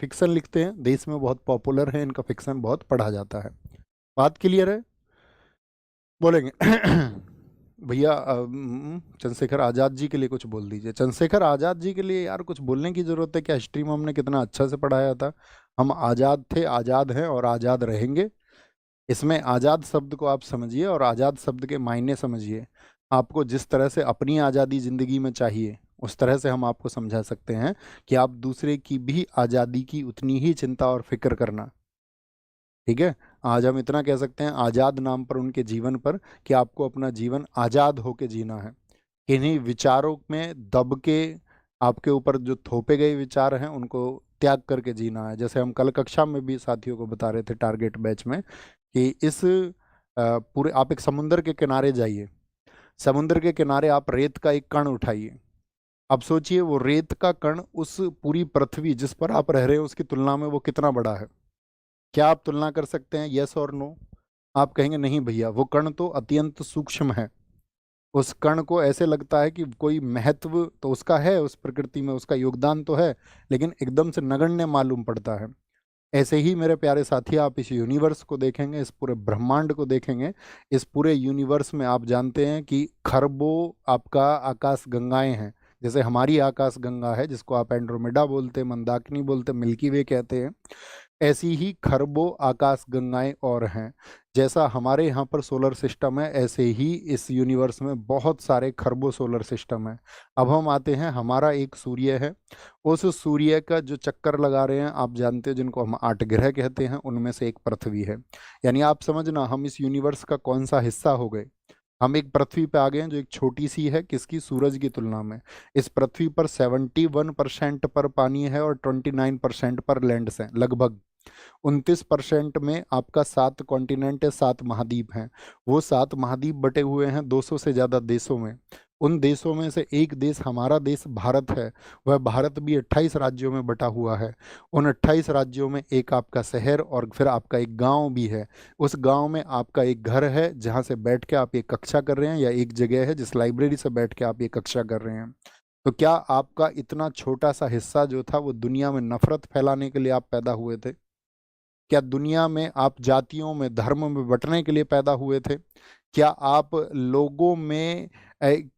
Fiction लिखते हैं, देश में बहुत पॉपुलर है, इनका फिक्शन बहुत पढ़ा जाता है। बात क्लियर है? बोलेंगे? भैया चंद्रशेखर आज़ाद जी के लिए कुछ बोल दीजिए। चंद्रशेखर आज़ाद जी के लिए यार कुछ बोलने की ज़रूरत है क्या? हिस्ट्री में हमने कितना अच्छा से पढ़ाया था। हम आज़ाद थे, आज़ाद हैं और आज़ाद रहेंगे। इसमें आज़ाद शब्द को आप समझिए और आज़ाद शब्द के मायने समझिए। आपको जिस तरह से अपनी आज़ादी ज़िंदगी में चाहिए, उस तरह से हम आपको समझा सकते हैं कि आप दूसरे की भी आज़ादी की उतनी ही चिंता और फिक्र करना। ठीक है? आज हम इतना कह सकते हैं आज़ाद नाम पर उनके जीवन पर, कि आपको अपना जीवन आज़ाद होके जीना है। किन्हीं विचारों में दब के आपके ऊपर जो थोपे गए विचार हैं उनको त्याग करके जीना है। जैसे हम कल कक्षा में भी साथियों को बता रहे थे टारगेट बैच में, कि इस पूरे आप एक समुंदर के किनारे जाइए। समुद्र के किनारे आप रेत का एक कण उठाइए। अब सोचिए वो रेत का कण उस पूरी पृथ्वी जिस पर आप रह रहे हो उसकी तुलना में वो कितना बड़ा है। क्या आप तुलना कर सकते हैं? यस और नो? आप कहेंगे नहीं भैया, वो कण तो अत्यंत सूक्ष्म है। उस कण को ऐसे लगता है कि कोई महत्व तो उसका है, उस प्रकृति में उसका योगदान तो है, लेकिन एकदम से नगण्य मालूम पड़ता है। ऐसे ही मेरे प्यारे साथी, आप इस यूनिवर्स को देखेंगे, इस पूरे ब्रह्मांड को देखेंगे। इस पूरे यूनिवर्स में आप जानते हैं कि खरबों आपका आकाश गंगाएं हैं। जैसे हमारी आकाश गंगा है, जिसको आप एंड्रोमेडा बोलते हैं, मंदाकिनी बोलते हैं, मिल्की वे कहते हैं, ऐसी ही खरबों आकाश गंगाएं और हैं। जैसा हमारे यहाँ पर सोलर सिस्टम है, ऐसे ही इस यूनिवर्स में बहुत सारे खरबों सोलर सिस्टम है। अब हम आते हैं, हमारा एक सूर्य है। उस सूर्य का जो चक्कर लगा रहे हैं, आप जानते हो, जिनको हम 8 ग्रह कहते हैं, उनमें से एक पृथ्वी है। यानी आप समझना, हम इस यूनिवर्स का कौन सा हिस्सा हो गए। हम एक पृथ्वी पे आ गए हैं जो एक छोटी सी है, किसकी? सूरज की तुलना में। इस पृथ्वी पर 71% पर पानी है और 29% पर लैंड्स हैं लगभग। 29% में आपका 7 कॉन्टिनेंट है, 7 महाद्वीप हैं। वो 7 महाद्वीप बटे हुए हैं 200 से ज़्यादा देशों में। उन देशों में से एक देश, हमारा देश भारत है। वह भारत भी 28 राज्यों में बटा हुआ है। उन 28 राज्यों में एक आपका शहर और फिर आपका एक गांव भी है। उस गांव में आपका एक घर है जहां से बैठ के आप ये कक्षा कर रहे हैं, या एक जगह है जिस लाइब्रेरी से बैठ के आप ये कक्षा कर रहे हैं। तो क्या आपका इतना छोटा सा हिस्सा जो था वो दुनिया में नफरत फैलाने के लिए आप पैदा हुए थे? क्या दुनिया में आप जातियों में, धर्म में बंटने के लिए पैदा हुए थे? क्या आप लोगों में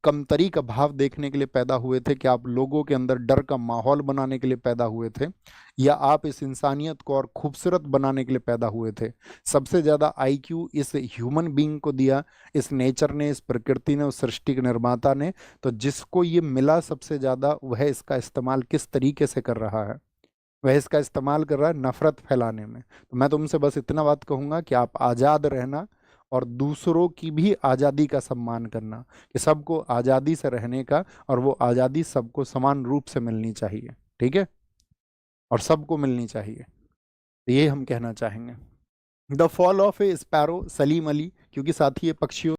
कमतरी का भाव देखने के लिए पैदा हुए थे? क्या आप लोगों के अंदर डर का माहौल बनाने के लिए पैदा हुए थे? या आप इस इंसानियत को और खूबसूरत बनाने के लिए पैदा हुए थे? सबसे ज़्यादा आईक्यू इस ह्यूमन बीइंग को दिया, इस नेचर ने, इस प्रकृति ने, उस सृष्टि के निर्माता ने। तो जिसको ये मिला सबसे ज़्यादा, वह इसका इस्तेमाल किस तरीके से कर रहा है? वह इसका इस्तेमाल कर रहा है नफरत फैलाने में। तो मैं तुमसे बस इतना बात कहूंगा कि आप आज़ाद रहना और दूसरों की भी आज़ादी का सम्मान करना, कि सबको आज़ादी से रहने का, और वो आज़ादी सबको समान रूप से मिलनी चाहिए। ठीक है? और सबको मिलनी चाहिए। तो ये हम कहना चाहेंगे। The fall of A sparrow, Salim Ali, क्योंकि साथी ये पक्षियों